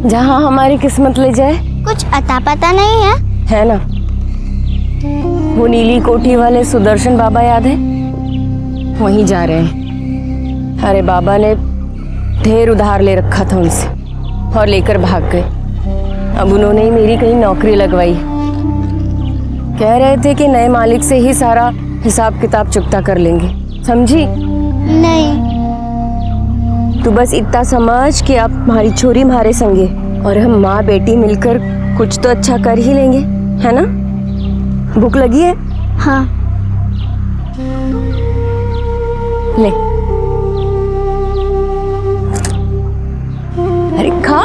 जहाँ हमारी किस्मत ले जाए। कुछ अता पता नहीं है ना? वो नीली कोठी वाले सुदर्शन बाबा याद है? वहीं जा रहे हैं। अरे बाबा ने ढेर उधार ले रखा था उनसे और लेकर भाग गए। अब उन्होंने ही मेरी कहीं नौकरी लगवाई। कह रहे थे कि नए मालिक से ही सारा हिसाब किताब चुकता कर लेंगे। समझी? नहीं। तू बस इतना समझ कि आप हमारी छोरी हमारे संगे और हम माँ बेटी मिलकर कुछ तो अच्छा कर ही लेंगे, है ना? भूख लगी है? हाँ। ले। अरे खा।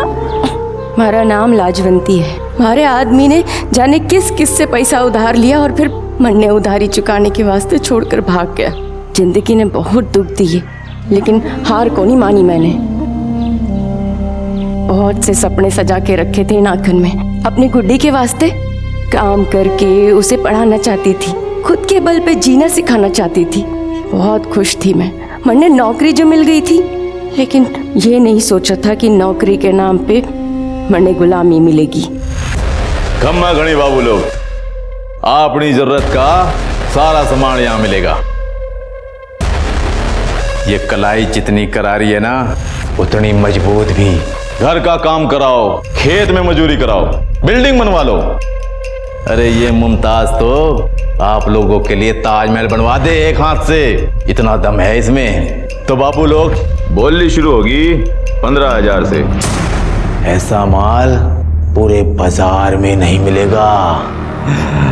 हमारा नाम लाजवंती है। हमारे आदमी ने जाने किस किस से पैसा उधार लिया और फिर मन ने उधारी चुकाने के वास्ते छोड़कर भाग गया। जिंदगी ने बहुत दुख दिए लेकिन हार को नहीं मानी मैंने। बहुत से सपने सजा के रखे थे नाखन में। अपनी गुड्डी के वास्ते काम करके उसे पढ़ाना चाहती थी, खुद के बल पे जीना सिखाना चाहती थी। बहुत खुश थी मैं। मैंने नौकरी जो मिल गई थी, लेकिन ये नहीं सोचा था कि नौकरी के नाम पे मैंने गुलामी मिलेगी। खम्मा घनी बाबू लोग, अपनी जरूरत का सारा सामान यहाँ मिलेगा। ये कलाई जितनी करारी है ना, उतनी मजबूत भी। घर का काम कराओ, खेत में मजदूरी कराओ, बिल्डिंग बनवा लो। अरे ये मुमताज तो आप लोगों के लिए ताजमहल बनवा दे एक हाथ से, इतना दम है इसमें। तो बाबू लोग, बोली शुरू होगी 15,000 से। ऐसा माल पूरे बाजार में नहीं मिलेगा।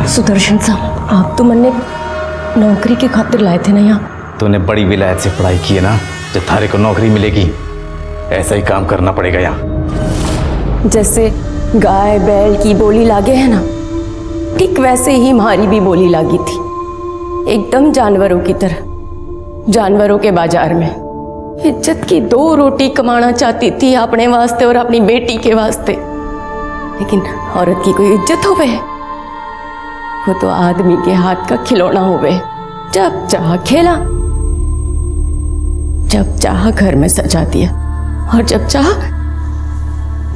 सुदर्शन साहब, आप तो मैंने नौकरी के खातिर लाए थे ना यहाँ। तूने बड़ी विलायत से पढ़ाई की है ना, जब थारे को नौकरी मिलेगी ऐसा ही काम करना पड़ेगा यहाँ। जैसे गाय बैल की बोली लागे है ना, ठीक वैसे ही हमारी भी बोली लागी थी, एकदम जानवरों की तरह। जानवरों के बाजार में इज्जत की 2 रोटी कमाना चाहती थी अपने वास्ते और अपनी बेटी के वास्ते। लेकिन औरत की कोई इज्जत होवे? वो तो आदमी के हाथ का खिलौना होवे। जब चाह खेला, जब चाह घर में सजा दिया और जब चाह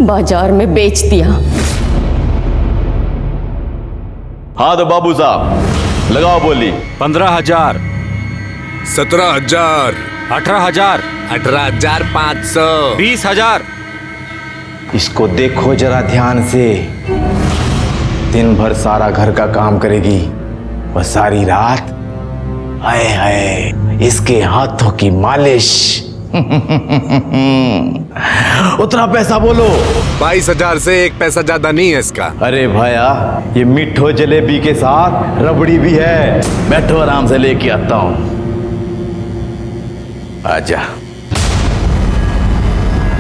बाजार में बेच दिया। हाँ तो बाबू साहब लगाओ बोली। 15,000, 17,000, 18,000, 18,500, 20,000। इसको देखो जरा ध्यान से। दिन भर सारा घर का काम करेगी और सारी रात हाय हाय इसके हाथों की मालिश। उतना पैसा बोलो। 22,000 से 1 पैसा ज्यादा नहीं है इसका। अरे भाया, ये मिठो जलेबी के साथ रबड़ी भी है। बैठो आराम से लेके आता हूं। आजा।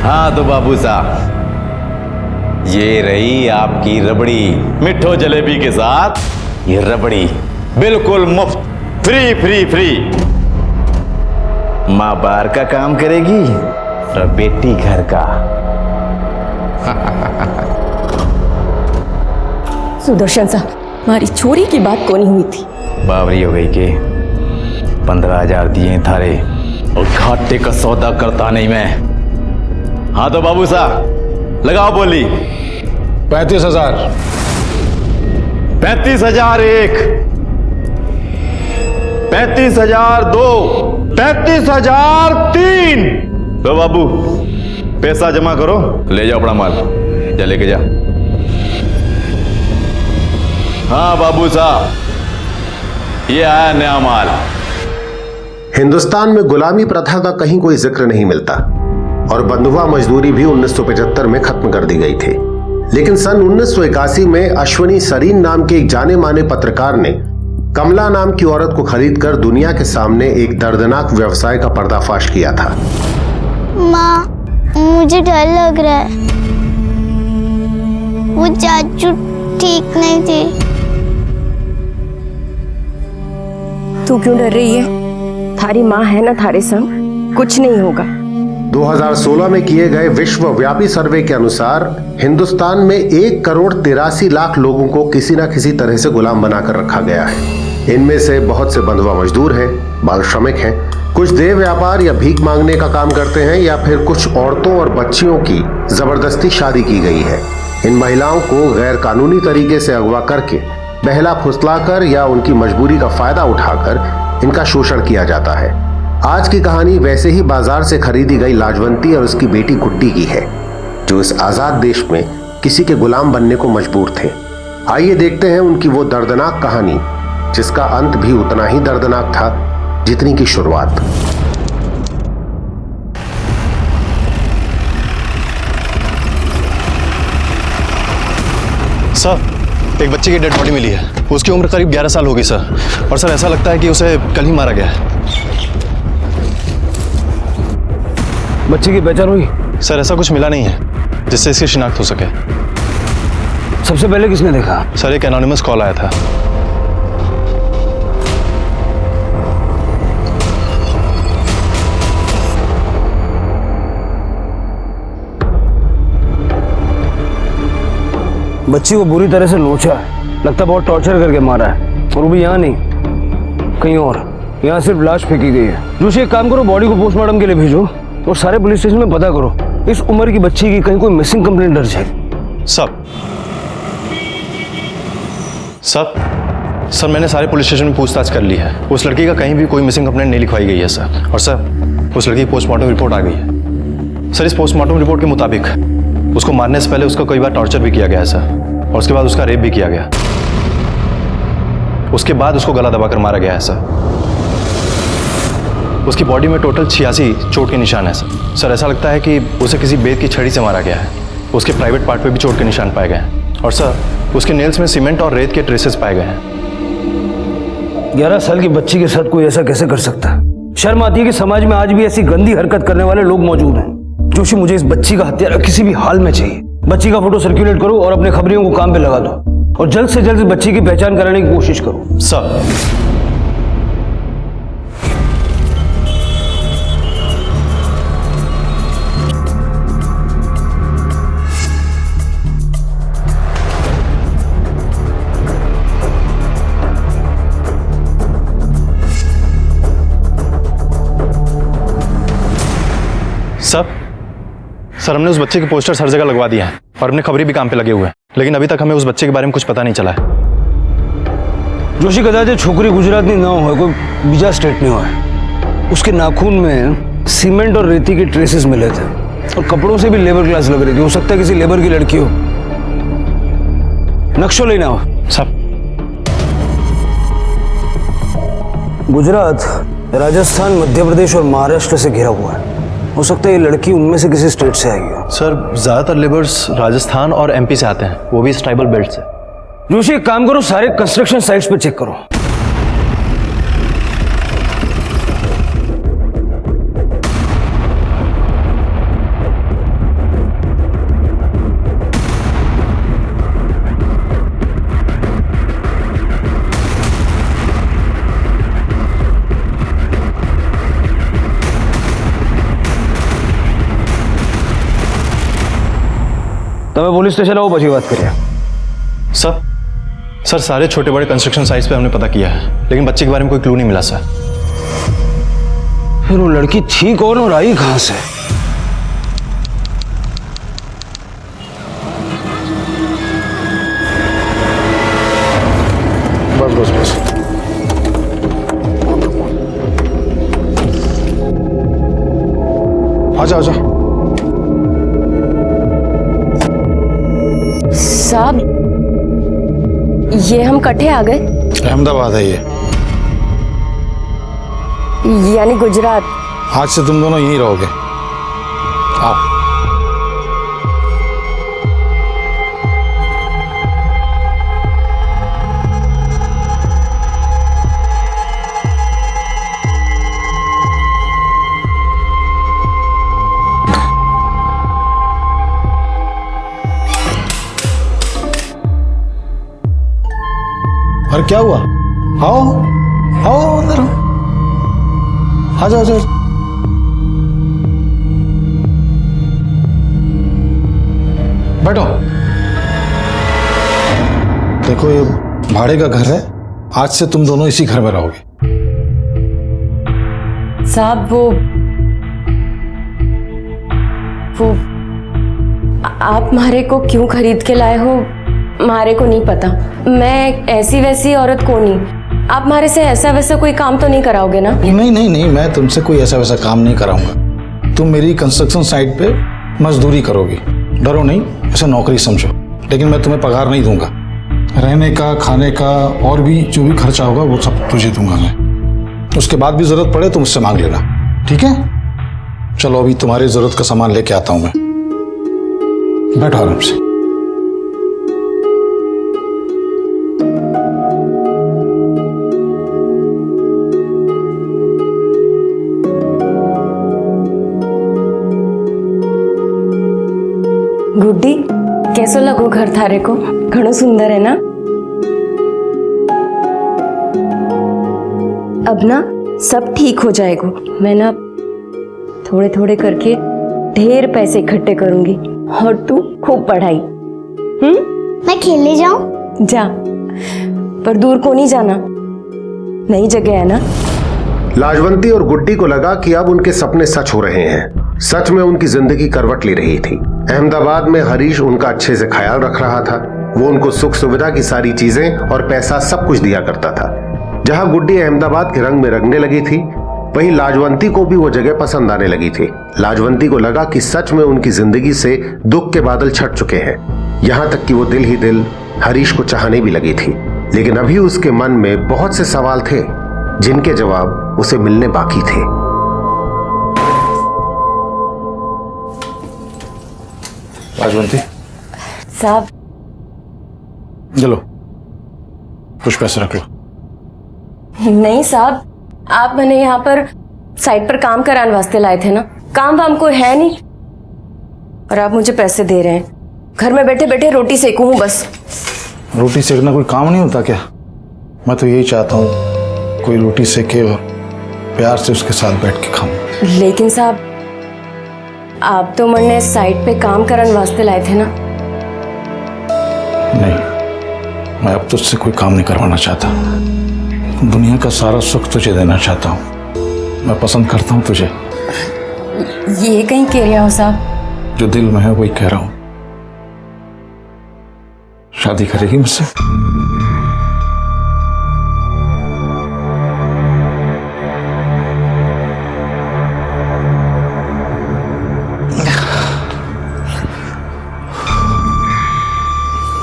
हाँ तो बाबू साहब, ये रही आपकी रबड़ी। मिठो जलेबी के साथ ये रबड़ी बिल्कुल मुफ्त, फ्री फ्री फ्री। माँ बाहर का काम करेगी और बेटी घर का। सुदर्शन साहब, हमारी छोरी की बात को नहीं हुई थी। बावरी हो गई के 15,000 दिए थारे और घाटे का सौदा करता नहीं मैं। हाँ तो बाबू साहब लगाओ बोली। 35,000, 35,000 1, 35,000 2, 35,000 3। लो बाबू, पैसा जमा करो, ले जाओ अपना माल। जा लेके जा। हाँ बाबू साहब, ये आया नया माल। हिंदुस्तान में गुलामी प्रथा का कहीं कोई जिक्र नहीं मिलता और बंधुआ मजदूरी भी 1975 में खत्म कर दी गई थी। लेकिन सन 1981 में अश्वनी सरीन नाम के एक जाने माने पत्रकार ने कमला नाम की औरत को खरीदकर दुनिया के सामने एक दर्दनाक व्यवसाय का पर्दाफाश किया था। माँ, मुझे डर लग रहा है। वो चाचू ठीक नहीं थी। तू क्यों डर रही है? थारी माँ है ना थारे संग, कुछ नहीं होगा। 2016 में किए गए विश्वव्यापी सर्वे के अनुसार हिंदुस्तान में 1,83,00,000 लोगों को किसी न किसी तरह से गुलाम बनाकर रखा गया है। इनमें से बहुत से बंधुआ मजदूर हैं, बाल श्रमिक हैं, कुछ देह व्यापार या भीख मांगने का काम करते हैं, या फिर कुछ औरतों और बच्चियों की जबरदस्ती शादी की गई है। इन महिलाओं को गैर कानूनी तरीके से अगवा करके, बहला फुसलाकर या उनकी मजबूरी का फायदा उठाकर इनका शोषण किया जाता है। आज की कहानी वैसे ही बाजार से खरीदी गई लाजवंती और उसकी बेटी गुड्डी की है, जो इस आजाद देश में किसी के गुलाम बनने को मजबूर थे। आइए देखते हैं उनकी वो दर्दनाक कहानी, जिसका अंत भी उतना ही दर्दनाक था जितनी की शुरुआत। सर, एक बच्चे की डेड बॉडी मिली है। उसकी उम्र करीब 11 साल होगी सर, और सर ऐसा लगता है कि उसे कल ही मारा गया है। बच्चे की पहचान हुई? सर ऐसा कुछ मिला नहीं है जिससे इसकी शिनाख्त हो सके। सबसे पहले किसने देखा? सर एक एनोनिमस कॉल आया था। बच्ची को बुरी तरह से नोचा है, लगता बहुत टॉर्चर करके मारा है, और वो भी यहाँ नहीं, कहीं और। यहाँ सिर्फ लाश फेंकी गई है। जोशी एक काम करो, बॉडी को पोस्टमार्टम के लिए भेजो और सारे पुलिस स्टेशन में पता करो इस उम्र की बच्ची की कहीं कोई मिसिंग कंप्लेंट दर्ज है। सर मैंने सारे पुलिस स्टेशन में पूछताछ कर ली है। उस लड़की का कहीं भी कोई मिसिंग कंप्लेंट नहीं लिखवाई गई है सर। और सर उस लड़की की पोस्टमार्टम रिपोर्ट आ गई है। सर इस पोस्टमार्टम रिपोर्ट के मुताबिक उसको मारने से पहले उसका कई बार टॉर्चर भी किया गया है सर, और उसके बाद उसका रेप भी किया गया। उसके बाद उसको गला दबाकर मारा गया है सर। उसकी बॉडी में टोटल 86 चोट के निशान है सर। सर ऐसा लगता है कि उसे किसी बेत की छड़ी से मारा गया है। उसके प्राइवेट पार्ट पे भी चोट के निशान पाए गए हैं, और सर उसके नेल्स में सीमेंट और रेत के ट्रेसेस पाए गए हैं। 11 साल की बच्ची के साथ कोई ऐसा कैसे कर सकता है? शर्म आती है कि समाज में आज भी ऐसी गंदी हरकत करने वाले लोग मौजूद हैं। जोशी, मुझे इस बच्ची का हत्यारा किसी भी हाल में चाहिए। बच्ची का फोटो सर्कुलेट करो और अपने खबरियों को काम पे लगा दो, और जल्द से जल्द इस बच्ची की पहचान कराने की कोशिश करो। सर सर हमने उस बच्चे के पोस्टर्स हर जगह लगवा दिए हैं और अपने खबरी भी काम पे लगे हुए हैं, लेकिन अभी तक हमें उस बच्चे के बारे में कुछ पता नहीं चला है। जोशी, कदाच छोकरी गुजरात नहीं ना हो, कोई बीजा स्टेट नहीं हुआ। उसके नाखून में सीमेंट और रेती के ट्रेसेस मिले थे, और कपड़ों से भी लेबर क्लास लग रही थी। हो सकता है किसी लेबर की लड़की हो। नक्शो लेना हो सब। गुजरात, राजस्थान, मध्य प्रदेश और महाराष्ट्र से घिरा हुआ है। हो सकता है ये लड़की उनमें से किसी स्टेट से आई हो। सर ज्यादातर लेबर्स राजस्थान और एमपी से आते हैं, वो भी इस ट्राइबल बेल्ट से। जोशी, एक काम करो, सारे कंस्ट्रक्शन साइट्स पे चेक करो। તમે પોલીસ સ્ટેશન આવો, પછી વાત કરીએ। सर सारे छोटे बड़े कंस्ट्रक्शन साइट्स पे हमने पता किया है, लेकिन बच्चे के बारे में कोई क्लू नहीं मिला सर। फिर वो लड़की थी कौन और आई कहां से? बस बस बस। आजा आजा। साहब, ये हम कट्ठे आ गए? अहमदाबाद है ये। यानी गुजरात। आज से तुम दोनों यहीं रहोगे। आओ। अरे क्या हुआ? आओ आओ अंदर आओ। आ जाओ आ जाओ। बैठो। देखो ये भाड़े का घर है, आज से तुम दोनों इसी घर में रहोगे। साहब वो आप मारे को क्यों खरीद के लाए हो मारे को नहीं पता। मैं ऐसी वैसी औरत को नहीं। आप मारे से ऐसा वैसा कोई काम तो नहीं कराओगे ना? नहीं नहीं नहीं, मैं तुमसे कोई ऐसा वैसा काम नहीं कराऊंगा। तुम मेरी कंस्ट्रक्शन साइट पे मजदूरी करोगी, डरो नहीं, ऐसा नौकरी समझो। लेकिन मैं तुम्हें पगार नहीं दूंगा। रहने का, खाने का और भी जो भी खर्चा होगा वो सब तुझे दूंगा मैं। उसके बाद भी जरूरत पड़े तो मुझसे मांग लेना, ठीक है? चलो अभी तुम्हारी जरूरत का सामान लेके आता हूं मैं। बैठो आराम से। गुड्डी कैसो लगो घर थारे को? घणो सुंदर है ना? अब ना सब ठीक हो जाएगा। मैं ना थोड़े थोड़े करके ढेर पैसे इकट्ठे करूंगी और तू खूब पढ़ाई। मैं खेलने जाऊं? जा, पर दूर को नहीं जाना, नई जगह है ना। लाजवंती और गुड्डी को लगा कि अब उनके सपने सच हो रहे हैं। सच में उनकी जिंदगी करवट ले रही थी। अहमदाबाद में हरीश उनका अच्छे से ख्याल रख रहा था। वो उनको सुख सुविधा की सारी चीजें और पैसा सब कुछ दिया करता था। जहां गुड्डी अहमदाबाद के रंग में रंगने लगी थी, वहीं लाजवंती को भी वो जगह पसंद आने लगी थी। लाजवंती को लगा कि सच में उनकी जिंदगी से दुख के बादल छट चुके हैं। यहां तक कि वो दिल ही दिल हरीश को चाहने भी लगी थी। लेकिन अभी उसके मन में बहुत से सवाल थे जिनके जवाब उसे मिलने बाकी थे। लाजवंती साहब, चलो कुछ पैसे रख लो। नहीं साहब, आप मैंने यहाँ पर साइट पर काम कराने वास्ते लाए थे ना। काम वाम कोई है नहीं और आप मुझे पैसे दे रहे हैं। घर में बैठे बैठे रोटी सेकूं हूँ बस। रोटी सेकना कोई काम नहीं होता क्या? मैं तो यही चाहता हूँ कोई रोटी सेके और प्यार से उसके साथ बैठ के खाऊं। लेकिन साहब, आप तो मैंने साइट पे काम कराने वास्ते लाए थे ना। नहीं, मैं अब तुझसे कोई काम नहीं करवाना चाहता। दुनिया का सारा सुख तुझे देना चाहता हूँ। मैं पसंद करता हूँ तुझे। ये कहीं कह रहे हो साहब? जो दिल में है वही कह रहा हूँ। शादी करेगी मुझसे?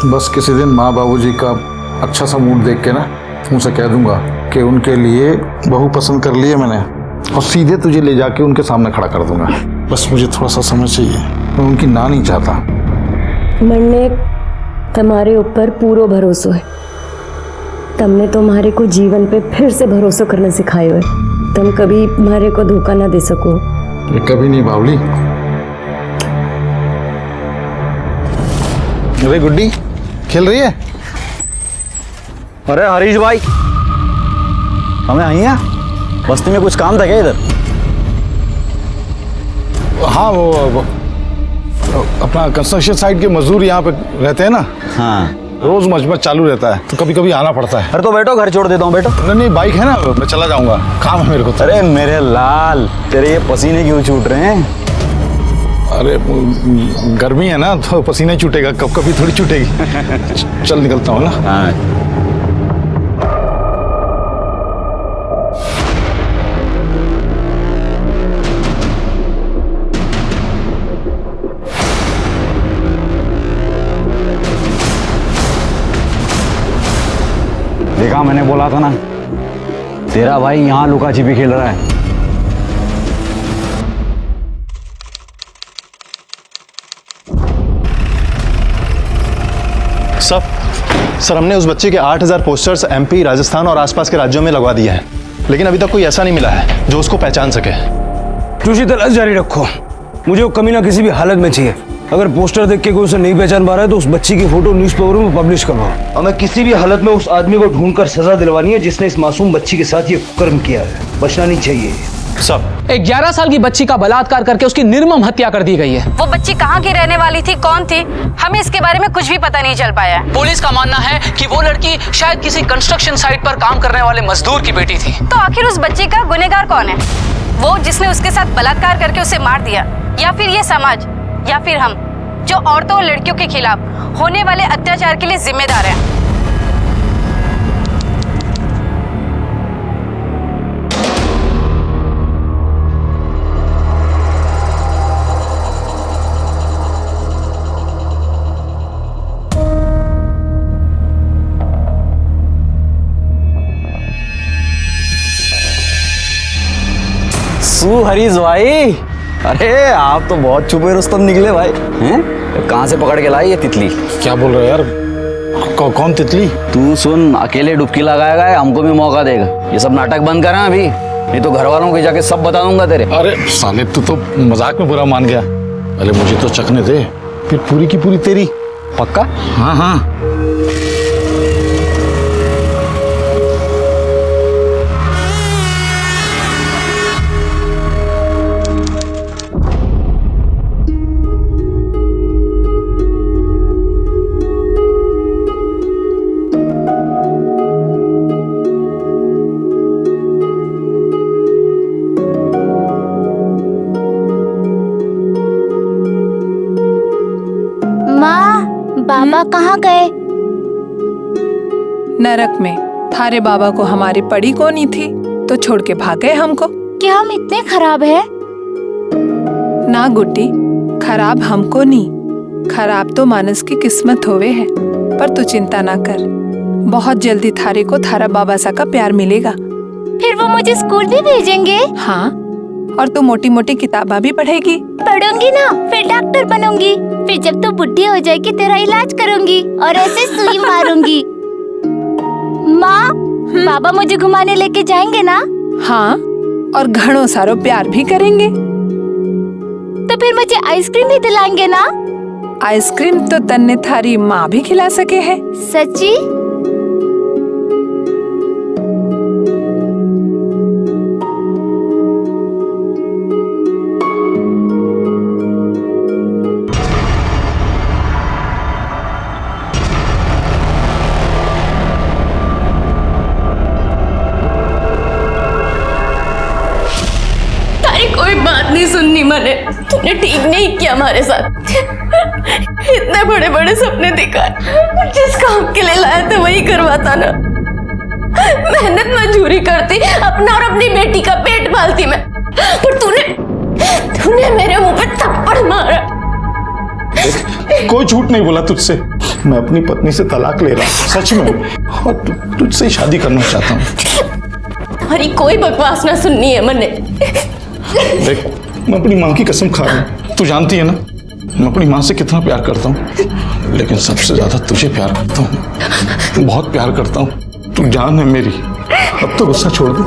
बस किसी दिन माँ बाबूजी का अच्छा सा मूड देख के ना तुमसे कह दूंगा कि उनके लिए बहू पसंद कर ली है मैंने, और सीधे तुझे ले जाके उनके सामने खड़ा कर दूंगा। बस मुझे थोड़ा सा समय चाहिए, मैं उनकी ना नहीं चाहता। मैंने तुम्हारे ऊपर पूरा भरोसा है। तुमने तुम्हारे को जीवन पे फिर से भरोसा करना सिखायो है। तुम कभी हमारे को धोखा ना दे सको। ये कभी नहीं बावली। अरे गुड्डी खेल रही है? अरे हरीश भाई, हमें आई हैं? बस्ती में कुछ काम था क्या इधर? हाँ, वो अपना कंस्ट्रक्शन साइट के मजदूर यहाँ पे रहते हैं ना। हाँ, रोज मजबूत चालू रहता है तो कभी कभी आना पड़ता है। अरे तो बैठो, घर छोड़ देता हूँ। बैठो। नहीं नहीं, बाइक है ना, मैं चला जाऊंगा, काम है मेरे को तो। अरे मेरे लाल, तेरे ये पसीने क्यों छूट रहे हैं? अरे गर्मी है ना तो पसीना छूटेगा, कब कभी थोड़ी छूटेगी। चल निकलता हूँ ना। हाँ। देखा, मैंने बोला था ना, तेरा भाई यहाँ लुका छिपी खेल रहा है। सर, हमने उस बच्चे के 8000 पोस्टर्स एमपी, राजस्थान और आसपास के राज्यों में लगवा दिए हैं, लेकिन अभी तक कोई ऐसा नहीं मिला है जो उसको पहचान सके। जोशी, तलाश जारी रखो। मुझे वो कमीना किसी भी हालत में चाहिए। अगर पोस्टर देख के कोई उसे नहीं पहचान पा रहा है तो उस बच्ची की फोटो न्यूज़पेपर में पब्लिश करवाओ। हमें किसी भी हालत में उस आदमी को ढूंढकर सजा दिलवानी है जिसने इस मासूम बच्ची के साथ ये कर्म किया है। बचना नहीं चाहिए। सब 11 साल की बच्ची का बलात्कार करके उसकी निर्मम हत्या कर दी गई है। वो बच्ची कहाँ की रहने वाली थी, कौन थी, हमें इसके बारे में कुछ भी पता नहीं चल पाया है। पुलिस का मानना है कि वो लड़की शायद किसी कंस्ट्रक्शन साइट पर काम करने वाले मजदूर की बेटी थी। तो आखिर उस बच्ची का गुनहगार कौन है? वो जिसने उसके साथ बलात्कार करके उसे मार दिया, या फिर ये समाज, या फिर हम जो औरतों और लड़कियों के खिलाफ होने वाले अत्याचार के लिए जिम्मेदार हैं। हरीश भाई, अरे आप तो बहुत छुपे रुस्तम निकले भाई। हैं? कहाँ से पकड़ के लाई ये तितली? क्या बोल रहे हो यार? कौन तितली? तू सुन, अकेले डुबकी लगाएगा है, हमको भी मौका देगा। ये सब नाटक बंद करा अभी, नहीं तो घर वालों को जाके सब बता दूंगा तेरे। अरे साले तू तो मजाक में बुरा मान गया। पहले मुझे तो चखने दे, फिर पूरी की पूरी तेरी। पक्का? हाँ हाँ। बाबा कहाँ गए? नरक में। थारे बाबा को हमारी पड़ी को नहीं थी तो छोड़ के भाग गए हमको। क्या हम इतने खराब हैं? ना गुड्डी, खराब हमको नहीं, खराब तो मानस की किस्मत होवे है। पर तू चिंता ना कर, बहुत जल्दी थारे को थारा बाबा सा का प्यार मिलेगा। फिर वो मुझे स्कूल भी भेजेंगे? हाँ, और तू मोटी मोटी किताबा भी पढ़ेगी। पढ़ूंगी ना, फिर डॉक्टर बनूंगी। फिर जब तू बुढ़ी हो जाएगी तेरा इलाज करूंगी और ऐसे सुई मारूंगी। माँ, बाबा मुझे घुमाने लेके जाएंगे ना? हाँ, और घणों सारो प्यार भी करेंगे। तो फिर मुझे आइसक्रीम भी दिलाएंगे ना? आइसक्रीम तो तन्ने थारी माँ भी खिला सके है। सच्ची? कोई बात नहीं सुननी मैंने। तूने ठीक नहीं किया हमारे साथ। इतने बड़े बड़े सपने दिखाए, जिस काम के लिए लाया था वही करवाता ना। मेहनत मजदूरी करती, अपना और अपनी बेटी का पेट पालती मैं, पर तूने मेरे मुंह पे थप्पड़ मारा। कोई झूठ नहीं बोला तुझसे। मैं अपनी पत्नी से तलाक ले रहा हूँ, सच में, और तुझसे शादी करना चाहता हूँ। तुम्हारी कोई बकवास ना सुननी है मैंने। देख, मैं अपनी माँ की कसम खा रहा हूँ, तू जानती है ना मैं अपनी माँ से कितना प्यार करता हूँ, लेकिन सबसे ज्यादा तुझे प्यार करता हूँ, बहुत प्यार करता हूँ। तू जान है मेरी। अब तो गुस्सा छोड़ दे।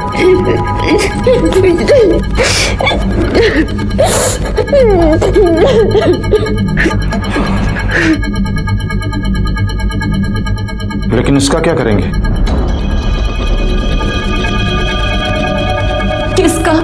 लेकिन इसका क्या करेंगे? किसका?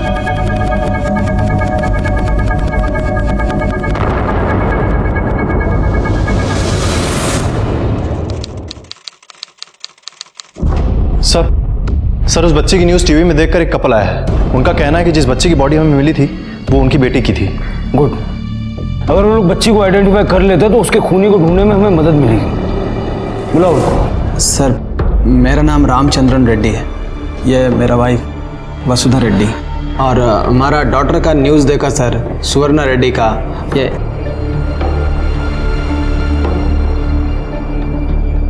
सर उस बच्चे की न्यूज़ टीवी में देखकर एक कपल आया है। उनका कहना है कि जिस बच्चे की बॉडी हमें मिली थी वो उनकी बेटी की थी। गुड। अगर वो लोग बच्ची को आइडेंटिफाई कर लेते तो उसके खूनी को ढूंढने में हमें मदद मिलेगी। बुलाओ उनको। सर, मेरा नाम रामचंद्रन रेड्डी है। ये मेरा वाइफ वसुधा रेड्डी, और हमारा डॉटर का न्यूज़ देखा सर, सुवर्णा रेड्डी का।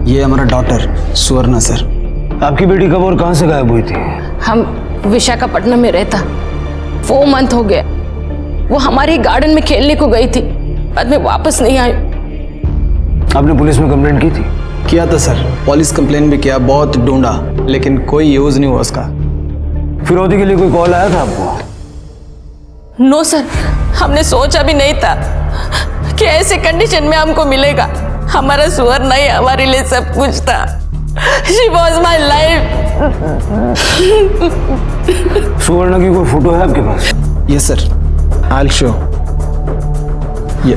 ये हमारा डॉटर सुवर्णा सर। आपकी बेटी कब और कहाँ से गायब हुई थी? हम विशाखापट्टनम में रहता, 4 मंथ हो गया। वो हमारे गार्डन में खेलने को गई थी, बाद में वापस नहीं आई। आपने पुलिस में कंप्लेंट की थी? किया था सर, पुलिस कंप्लेंट भी किया, बहुत ढूंढा, लेकिन कोई यूज नहीं हुआ उसका। फिरौती के लिए कोई कॉल आया था आपको? नो सर, हमने सोचा भी नहीं था कि ऐसे कंडीशन में हमको मिलेगा। हमारा सुवर्णा ही हमारे लिए सब कुछ था। She was my life. सुवर्णा की कोई फोटो है आपके पास? Yes sir, I'll show. ये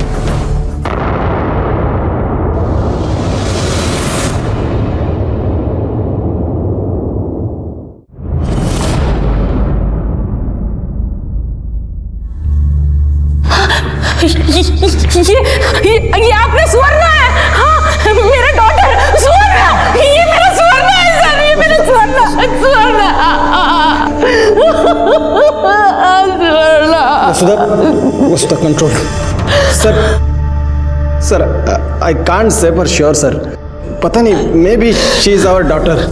Vasudha control sir I can't say for sure sir, पता नहीं, maybe she is our daughter.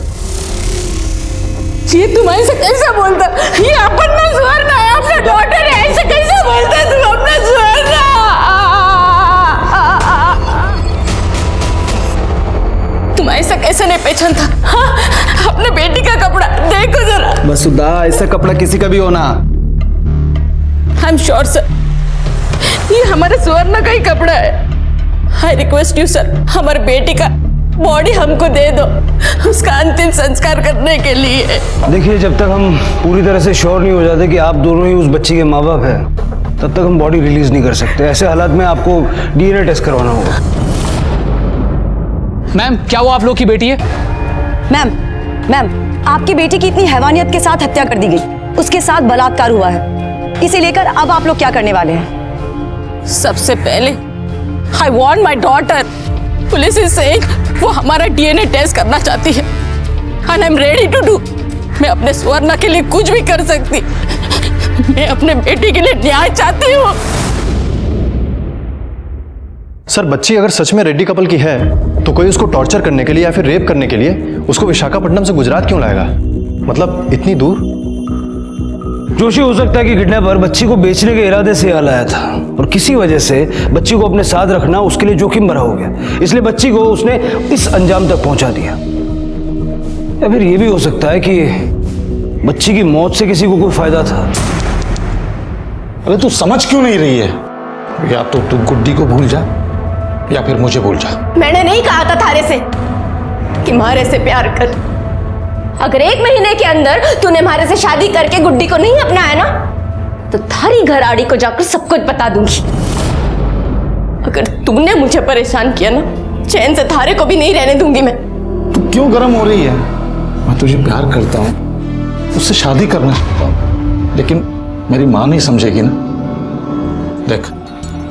ये तुम ऐसे कैसे बोलता? ये अपना सुवर्ण है, अपना डॉटर है, ऐसे कैसे बोलता तुम अपना सुवर्ण? तुम ऐसा कैसे नहीं पहचानता? हाँ? अपने बेटी का कपड़ा देखो जरा। वसुधा, ऐसा कपड़ा किसी का भी होना। आई एम श्योर सर, ये हमारे सुवर्ण का ही कपड़ा है। आई रिक्वेस्ट यू सर, हमारे बेटी का बॉडी हमको दे दो, उसका अंतिम संस्कार करने के लिए। देखिए, जब तक हम पूरी तरह से श्योर नहीं हो जाते कि आप दोनों ही उस बच्ची के माँ बाप हैं, तब तक हम बॉडी रिलीज नहीं कर सकते। ऐसे हालात में आपको डीएनए टेस्ट करवाना होगा। मैम, क्या वो आप लोग की बेटी है? मैम, आपकी बेटी की इतनी हैवानियत के साथ हत्या कर दी गई, उसके साथ बलात्कार हुआ है। इसे लेकर अब आप लोग क्या करने वाले हैं? सबसे पहले I want my daughter. Police is saying वो हमारा डीएनए टेस्ट करना चाहती है and I am ready to do. मैं अपने सुवर्ण के लिए कुछ भी कर सकती। मैं अपने बेटी के लिए न्याय चाहती हूँ। सर, बच्ची अगर सच में रेड्डी कपल की है तो कोई उसको टॉर्चर करने के लिए या फिर रेप करने के लिए उसको विशाखापट्टनम से गुजरात क्यों लाएगा? मतलब इतनी दूर? जोशी, हो सकता है कि किडनैपर बच्ची को बेचने के इरादे से यहाँ लाया था और किसी वजह से बच्ची को अपने साथ रखना उसके लिए जोखिम भरा हो गया, इसलिए बच्ची को उसने इस अंजाम तक पहुंचा दिया। या फिर ये भी हो सकता है कि बच्ची की मौत से किसी को कोई फायदा था। अरे तू समझ क्यों नहीं रही है? या तो तू गुड्डी को भूल जा या फिर मुझे भूल जा। मैंने नहीं कहा था थारे से कि मारे से प्यार कर। अगर 1 महीने के अंदर तूने मारे से शादी करके गुड्डी को नहीं अपनाया ना, तो थारी घरआड़ी को जाकर सब कुछ बता दूंगी। अगर तूने मुझे परेशान किया ना, चैन से थारे को भी नहीं रहने दूंगी मैं। तू क्यों गर्म हो रही है? मैं तुझे प्यार करता हूँ, उससे शादी करना चाहता हूँ, लेकिन मेरी माँ नहीं समझेगी ना। देख,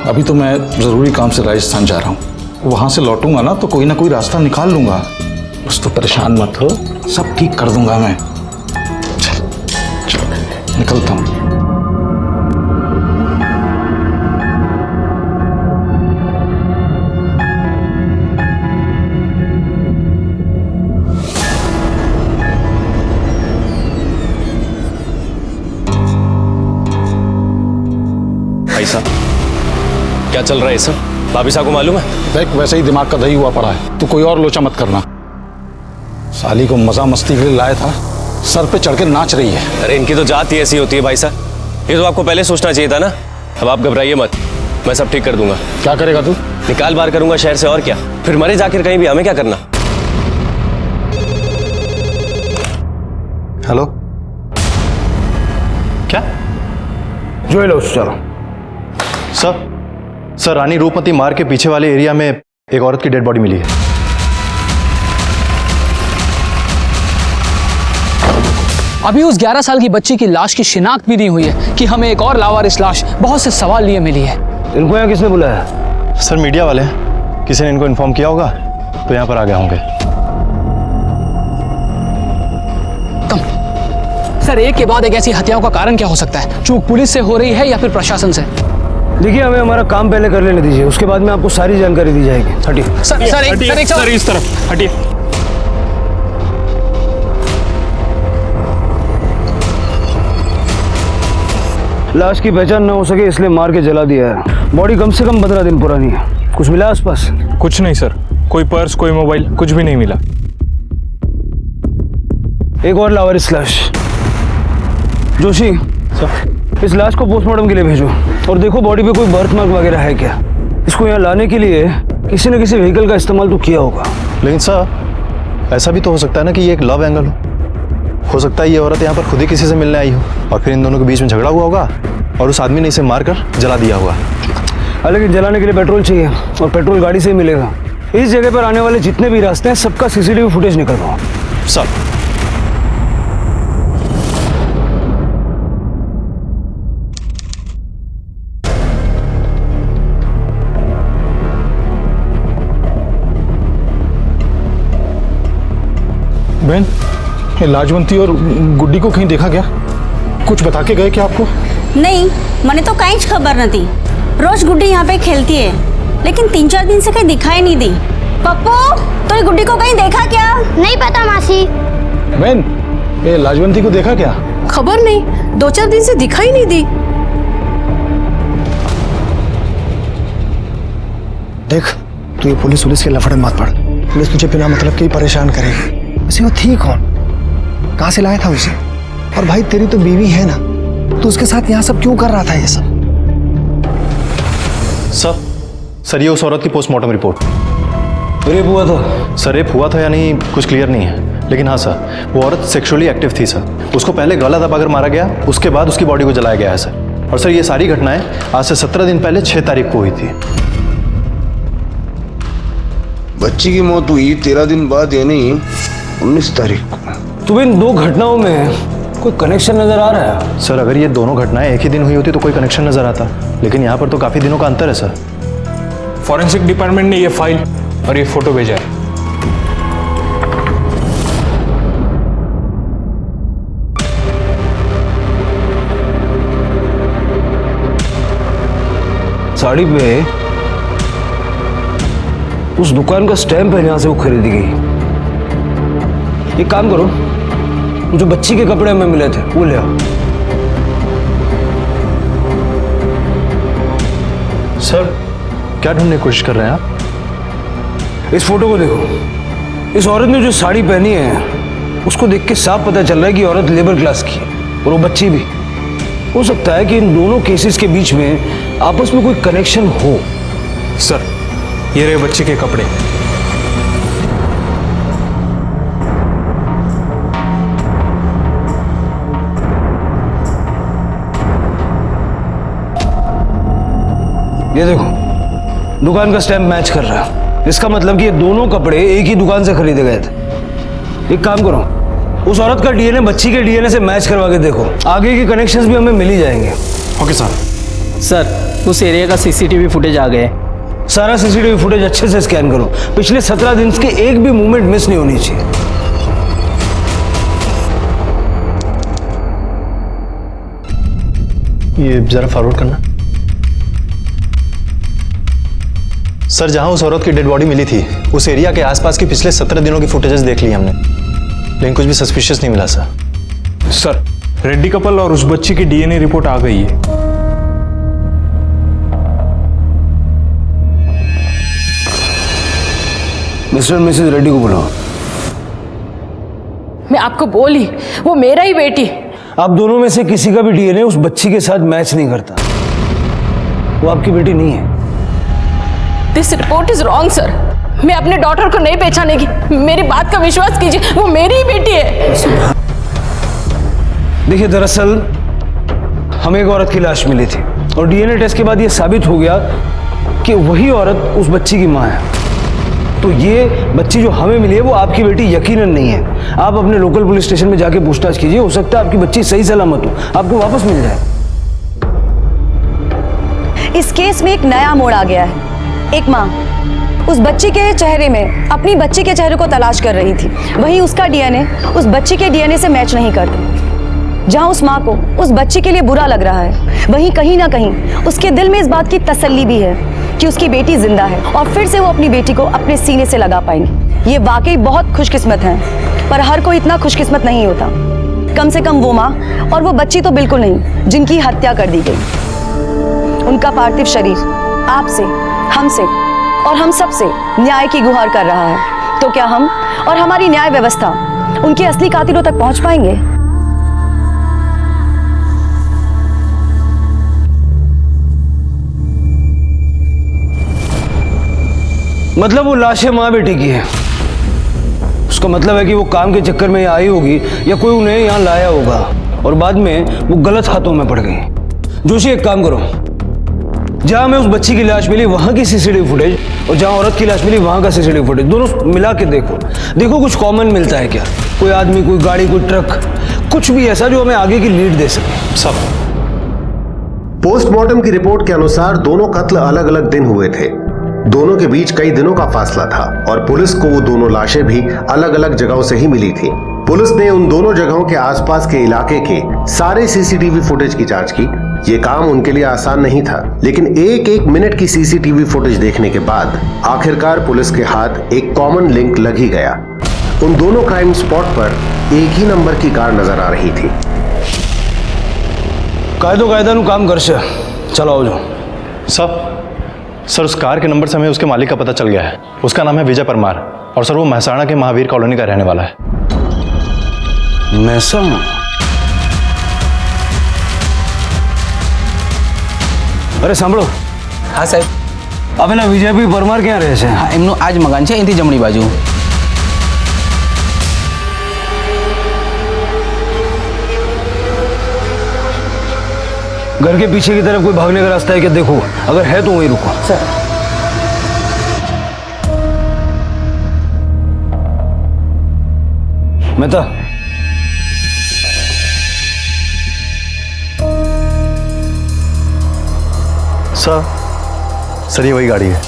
अभी तो मैं जरूरी काम से राजस्थान जा रहा हूँ, वहां से लौटूंगा ना तो कोई ना कोई रास्ता निकाल लूंगा। बस तो परेशान मत हो, सब ठीक कर दूंगा मैं। चल चल, निकलता हूँ। भाई साहब, क्या चल रहा है सब? भाभी साहब को मालूम है? देख, वैसे ही दिमाग का दही हुआ पड़ा है, तू कोई और लोचा मत करना। साली को मजा मस्ती के लिए लाया था, सर पे चढ़ के नाच रही है। अरे इनकी तो जात ही ऐसी होती है भाई साहब, ये तो आपको पहले सोचना चाहिए था ना। अब आप घबराइए मत, मैं सब ठीक कर दूंगा। क्या करेगा तू? निकाल बाहर करूंगा शहर से, और क्या। फिर मरे जाकर कहीं भी, हमें क्या करना। हेलो, क्या? जो लो चलो। सर, रानी रूपमती मार्ग के पीछे वाले एरिया में एक औरत की डेड बॉडी मिली है। अभी उस 11 साल की बच्ची की लाश की शिनाख्त भी नहीं हुई है कि हमें एक और लावारिस लाश बहुत से सवाल लिए मिली है। इनको यहाँ किसने बुलाया? सर, मीडिया वाले हैं, किसी ने इनको इन्फॉर्म किया होगा तो यहाँ पर आ गए होंगे। सर, एक के बाद एक ऐसी हत्याओं का कारण क्या हो सकता है? चूक पुलिस से हो रही है या फिर प्रशासन से? देखिए, हमें हमारा काम पहले कर लेने दीजिए, उसके बाद में आपको सारी जानकारी दी जाएगी। हटिए सर, इस तरफ हटिए। लाश की पहचान न हो सके इसलिए मार के जला दिया है। बॉडी कम से कम 15 दिन पुरानी है। कुछ मिला आसपास? कुछ नहीं सर, कोई पर्स, कोई मोबाइल, कुछ भी नहीं मिला। एक और लावारिस लाश। जोशी सर, इस लाश को पोस्टमार्टम के लिए भेजो और देखो बॉडी पे कोई बर्थ मार्क वगैरह है क्या। इसको यहाँ लाने के लिए किसी न किसी व्हीकल का इस्तेमाल तो किया होगा। लेकिन सर, ऐसा भी तो हो सकता है ना कि ये एक लव एंगल हो सकता है ये औरत यहाँ पर खुद ही किसी से मिलने आई हो और फिर इन दोनों के बीच में झगड़ा हुआ होगा और उस आदमी ने इसे मारकर जला दिया होगा। लेकिन जलाने के लिए पेट्रोल चाहिए और पेट्रोल गाड़ी से ही मिलेगा। इस जगह पर आने वाले जितने भी रास्ते हैं सबका सीसीटीवी फुटेज निकलवाओ। सर, बहन, ये लाजवंती और गुड्डी को कहीं देखा क्या? कुछ बता के गए क्या आपको? नहीं, मने तो कहीं खबर न थी। रोज गुड्डी यहाँ पे खेलती है, लेकिन 3-4 दिन से कहीं दिखाई नहीं दी। पप्पू, तूने गुड्डी को कहीं देखा क्या? नहीं पता मासी। बहन, ये लाजवंती को देखा क्या? खबर नहीं, 2-4 दिन से दिखाई नहीं दी। देख, तू ये पुलिस के लफड़े मत पड़। पुलिस तुझे बिना मतलब के ही परेशान करेगी। वैसे वो थी कौन? कहाँ से लाया था उसे? और भाई तेरी तो बीवी है ना, तू उसके साथ यहाँ सब क्यों कर रहा था ये सब? सर ये उस औरत की पोस्टमार्टम रिपोर्ट। रेप हुआ था? सर रेप हुआ था या नहीं कुछ क्लियर नहीं है, लेकिन हाँ सर, वो औरत सेक्सुअली एक्टिव थी सर। उसको पहले गला दबाकर मारा गया, उसके बाद उसकी बॉडी को जलाया गया है सर। और सर ये सारी घटनाएं आज से 17 दिन पहले 6 तारीख को हुई थी। बच्ची की मौत हुई 13 दिन बाद, यानी 19 तारीख को। तुम्हें इन दो घटनाओं में कोई कनेक्शन नजर आ रहा है? सर अगर ये दोनों घटनाएं एक ही दिन हुई होती तो कोई कनेक्शन नजर आता, लेकिन यहाँ पर तो काफी दिनों का अंतर है सर। फॉरेंसिक डिपार्टमेंट ने ये फाइल और ये फोटो भेजा है। साड़ी पे उस दुकान का स्टैम्प है जहां से वो खरीदी गई। एक काम करो, जो बच्ची के कपड़े हमें मिले थे वो ले आओ। सर क्या ढूंढने की कोशिश कर रहे हैं आप? इस फोटो को देखो। इस औरत ने जो साड़ी पहनी है उसको देख के साफ पता चल रहा है कि औरत लेबर क्लास की है, और वो बच्ची भी। हो सकता है कि इन दोनों केसेस के बीच में आपस में कोई कनेक्शन हो। सर ये रहे बच्चे के कपड़े। ये देखो, दुकान का स्टैम्प मैच कर रहा है। इसका मतलब कि ये दोनों कपड़े एक ही दुकान से खरीदे गए थे। एक काम करो, उस औरत का डीएनए बच्ची के डीएनए से मैच करवा के देखो, आगे के कनेक्शंस भी हमें मिल ही जाएंगे। Okay sir. सर उस एरिया का सीसीटीवी फुटेज आ गए। सारा सीसीटीवी फुटेज अच्छे से स्कैन करो। पिछले 17 दिन के एक भी मूवमेंट मिस नहीं होनी चाहिए। ये जरा फॉरवर्ड करना। सर जहां उस औरत की डेड बॉडी मिली थी उस एरिया के आसपास की पिछले 17 दिनों की फुटेजेस देख ली हमने, लेकिन कुछ भी सस्पिशियस नहीं मिला सर। सर रेड्डी कपल और उस बच्ची की डीएनए रिपोर्ट आ गई है। मिस्टर और मिसेज रेड्डी को बुलाओ। मैं आपको बोली, वो मेरा ही बेटी। आप दोनों में से किसी का भी डीएनए उस बच्ची के साथ मैच नहीं करता। वो आपकी बेटी नहीं है। This report is wrong sir. मैं अपने डॉटर को नहीं पहचानेगी। मेरी बात का विश्वास कीजिए, वो मेरी ही बेटी है। देखिए, दरअसल हमें एक औरत की लाश मिली थी और डीएनए टेस्ट के बाद ये साबित हो गया कि वही औरत उस बच्ची की मां है। तो ये बच्ची जो हमें मिली है वो आपकी बेटी यकीनन नहीं है। आप अपने लोकल पुलिस स्टेशन में जाके पूछताछ कीजिए, हो सकता है आपकी बच्ची सही सलामत हो, आपको वापस मिल जाए। इस केस में एक नया मोड़ आ गया है। एक माँ उस बच्ची के चेहरे में अपनी बच्ची के चेहरे को तलाश कर रही थी, वहीं उसका डीएनए उस बच्ची के डीएनए से मैच नहीं करता। जहां उस माँ को उस बच्ची के लिए बुरा लग रहा है, वहीं कहीं ना कहीं उसके दिल में इस बात की तसल्ली भी है कि उसकी बेटी जिंदा है और फिर से वो अपनी बेटी को अपने सीने से लगा पाएंगे। ये वाकई बहुत खुशकिस्मत है, पर हर कोई इतना खुशकिस्मत नहीं होता। कम से कम वो माँ और वो बच्ची तो बिल्कुल नहीं जिनकी हत्या कर दी गई। उनका पार्थिव शरीर आपसे, हमसे और हम सब से न्याय की गुहार कर रहा है। तो क्या हम और हमारी न्याय व्यवस्था उनके असली कातिलों तक पहुंच पाएंगे? मतलब वो लाशें माँ बेटी की है। उसका मतलब है कि वो काम के चक्कर में यहाँ आई होगी या कोई उन्हें यहाँ लाया होगा और बाद में वो गलत हाथों में पड़ गई। जोशी, एक काम करो, जहां हमें उस बच्ची की लाश मिली वहां की सीसीटीवी फुटेज और जहां औरत की लाश मिली वहां का सीसीटीवी फुटेज दोनों मिला के देखो कुछ कॉमन मिलता है क्या। कोई आदमी, कोई गाड़ी, कोई ट्रक, कुछ भी ऐसा जो हमें आगे की लीड दे सके। सब पोस्टमार्टम की रिपोर्ट के अनुसार दोनों कत्ल अलग अलग दिन हुए थे। दोनों के बीच कई दिनों का फासला था और पुलिस को वो दोनों लाशें भी अलग अलग जगहों से ही मिली थी। पुलिस ने उन दोनों जगहों के आसपास के इलाके के सारे सीसीटीवी फुटेज की जांच की ये काम उनके लिए आसान नहीं था, लेकिन एक एक मिनट की सीसीटीवी फुटेज देखने के बाद आखिरकार पुलिस के हाथ एक कॉमन लिंक लग ही गया। उन दोनों क्राइम स्पॉट पर एक ही नंबर की कार नजर आ रही थी। कायदा नु काम कर से चलो आओ जो सर उस कार के नंबर से हमें उसके मालिक का पता चल गया है। उसका नाम है विजय परमार और सर वो महसाणा के महावीर कॉलोनी का रहने वाला है। महसाणा? અરે સાંભળો. હા સાહેબ. આ પેલા વિજયભાઈ પરમાર ક્યાં રહે છે? હા એમનું આ જ મકાન છે, અહીંથી જમણી બાજુ. घर के पीछे की तरफ कोई भागने का रास्ता है क्या? देखो, अगर है तो वहीं रुको। सर मेहता, सर ये वही गाड़ी है।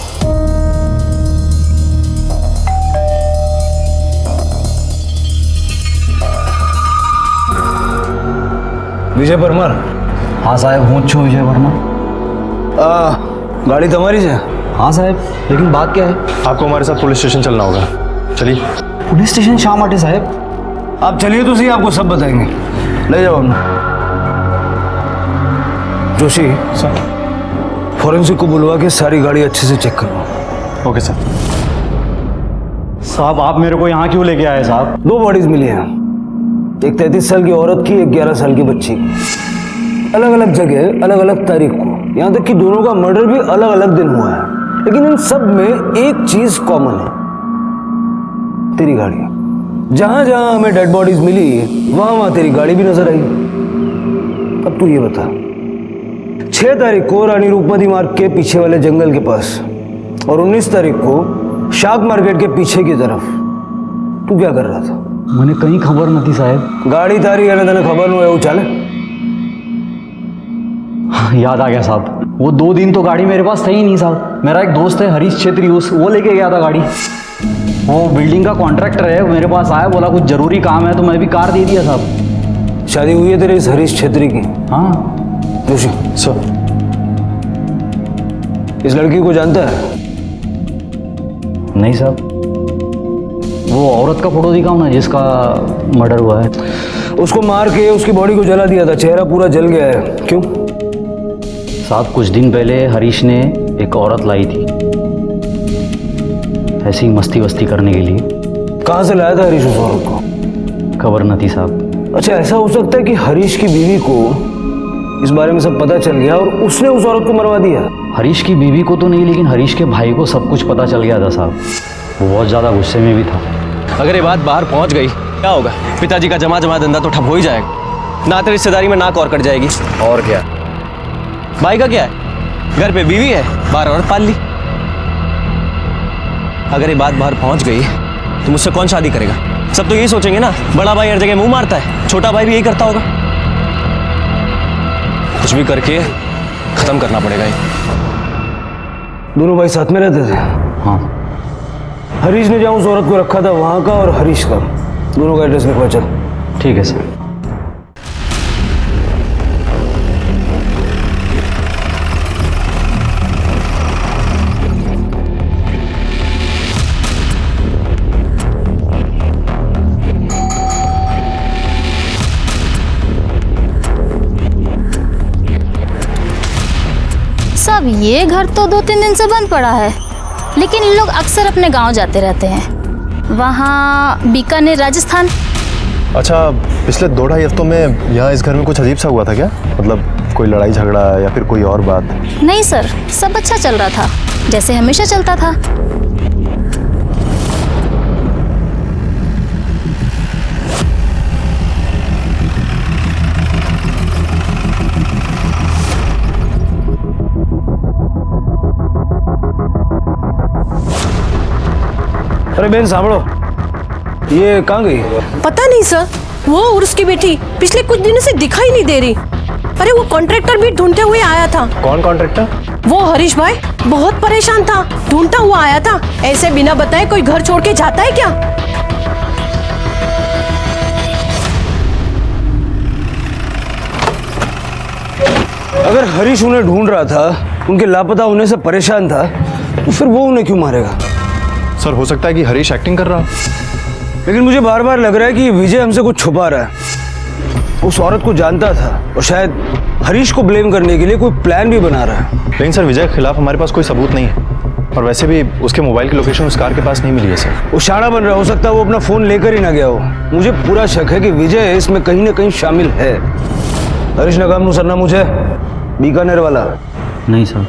विजय परमार? हाँ साहब, હું છું વિજય વર્મા। गाड़ी तुम्हारी है? हाँ साहब, लेकिन बात क्या है? आपको हमारे साथ पुलिस स्टेशन चलना होगा। चलिए। पुलिस स्टेशन शा माटे साहब? आप चलिए तो सही, आपको सब बताएंगे। ले जाओ हमने। जोशी सर, फॉरेंसिक को बुलवा के सारी गाड़ी अच्छे से चेक करवाओ। Okay sir. साहब आप मेरे को यहाँ क्यों लेके आए साहब? 2 बॉडीज मिली हैं, एक 33 साल की औरत की, एक 11 साल की बच्ची की। अलग अलग जगह, अलग अलग तारीख को, यहाँ तक कि दोनों का मर्डर भी अलग अलग दिन हुआ है। लेकिन इन सब में एक चीज कॉमन है, तेरी गाड़ी। जहां जहां हमें डेड बॉडीज मिली वहां वहां तेरी गाड़ी भी नजर आई। अब तू ये बता, 6 तारीख को रानी रूपमती मार्ग के पीछे वाले जंगल के पास और 19 तारीख को शाक मार्केट के पीछे की तरफ तू क्या कर रहा था? मैंने कहीं खबर नहीं साहब। गाड़ी तारी है ना, तने खबर नहीं है वो चाले? याद आ गया साहब, वो 2 दिन तो गाड़ी मेरे पास था ही नहीं साहब। मेरा एक दोस्त है हरीश छेत्री, वो लेके गया था गाड़ी। वो बिल्डिंग का कॉन्ट्रैक्टर है, मेरे पास आया, बोला कुछ जरूरी काम है, तो मैं भी कार दे दिया साहब। शादी हुई है तेरे इस हरीश छेत्री की? हाँ। जोशी सर, इस लड़की को जानता है? नहीं साहब, वो औरत का फोटो दिखाओ ना जिसका मर्डर हुआ है। उसको मार के उसकी बॉडी को जला दिया था, चेहरा पूरा जल गया है। क्यों? साहब कुछ दिन पहले हरीश ने एक औरत लाई थी, ऐसी मस्ती वस्ती करने के लिए। कहाँ से लाया था हरीश उस औरत को? खबर न थी साहब। अच्छा, ऐसा हो सकता है कि हरीश की बीवी को इस बारे में सब पता चल गया और उसने उस औरत को मरवा दिया? हरीश की बीवी को तो नहीं, लेकिन हरीश के भाई को सब कुछ पता चल गया था साहब। वो बहुत ज़्यादा गुस्से में भी था। अगर ये बात बाहर पहुंच गई क्या होगा? पिताजी का जमा धंधा तो ठप हो ही जाएगा, नाते रिश्तेदारी में नाक और कट जाएगी। और क्या? भाई का क्या है, घर पे बीवी है, बाहर औरत पाल ली। अगर ये बात बाहर पहुंच गई तो मुझसे कौन शादी करेगा? सब तो यही सोचेंगे ना, बड़ा भाई हर जगह मुंह मारता है, छोटा भाई भी यही करता होगा। कुछ भी करके खत्म करना पड़ेगा ये। दोनों भाई साथ में रहते थे? हाँ। हरीश ने जहाँ उस औरत को रखा था वहां का और हरीश का, दोनों का एड्रेस लिखवा। चल। ठीक है सर। सब ये घर तो 2-3 दिन से बंद पड़ा है, लेकिन इन लोग अक्सर अपने गांव जाते रहते हैं। वहाँ बीकानेर, राजस्थान। अच्छा, पिछले 2-2.5 हफ्तों में यहाँ इस घर में कुछ अजीब सा हुआ था क्या? मतलब कोई लड़ाई झगड़ा या फिर कोई और बात? नहीं सर, सब अच्छा चल रहा था, जैसे हमेशा चलता था। अरे बहन सामड़ो, ये कहाँ गई? पता नहीं सर, वो और उसकी बेटी पिछले कुछ दिनों से दिखाई नहीं दे रही। अरे वो कॉन्ट्रैक्टर भी ढूंढते हुए आया था। कौन कॉन्ट्रैक्टर? वो हरीश भाई, बहुत परेशान था, ढूंढता हुआ आया था। ऐसे बिना बताए कोई घर छोड़ के जाता है क्या? अगर हरीश उन्हें ढूंढ रहा था, उनके लापता होने से परेशान था, तो फिर वो उन्हें क्यों मारेगा? सर हो सकता है कि हरीश एक्टिंग कर रहा हो, लेकिन मुझे बार बार लग रहा है कि विजय हमसे कुछ छुपा रहा है। उस औरत को जानता था और शायद हरीश को ब्लेम करने के लिए कोई प्लान भी बना रहा है। लेकिन सर विजय के खिलाफ हमारे पास कोई सबूत नहीं है, और वैसे भी उसके मोबाइल की लोकेशन उस कार के पास नहीं मिली है सर। वो शाणा बन रहा, हो सकता है वो अपना फोन लेकर ही ना गया हो। मुझे पूरा शक है कि विजय इसमें कहीं ना कहीं शामिल है। हरीश नगाम सरना मुझे बीकानेर वाला नहीं सर।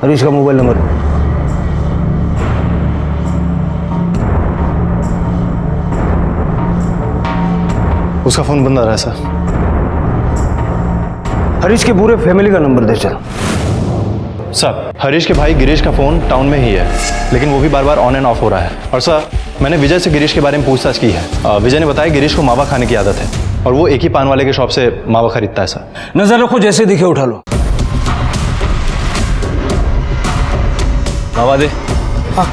हरीश का मोबाइल नंबर उसका फोन बंद आ रहा है सर। हरीश के पूरे फैमिली का नंबर दे चल। सर हरीश के भाई गिरीश का फोन टाउन में ही है, लेकिन वो भी बार बार ऑन एंड ऑफ हो रहा है। और सर मैंने विजय से गिरीश के बारे में पूछताछ की है। विजय ने बताया गिरीश को मावा खाने की आदत है और वो एक ही पान वाले के शॉप से मावा खरीदता है सर। नजर रखो, जैसे दिखे उठा लो। मावा दे। हाँ।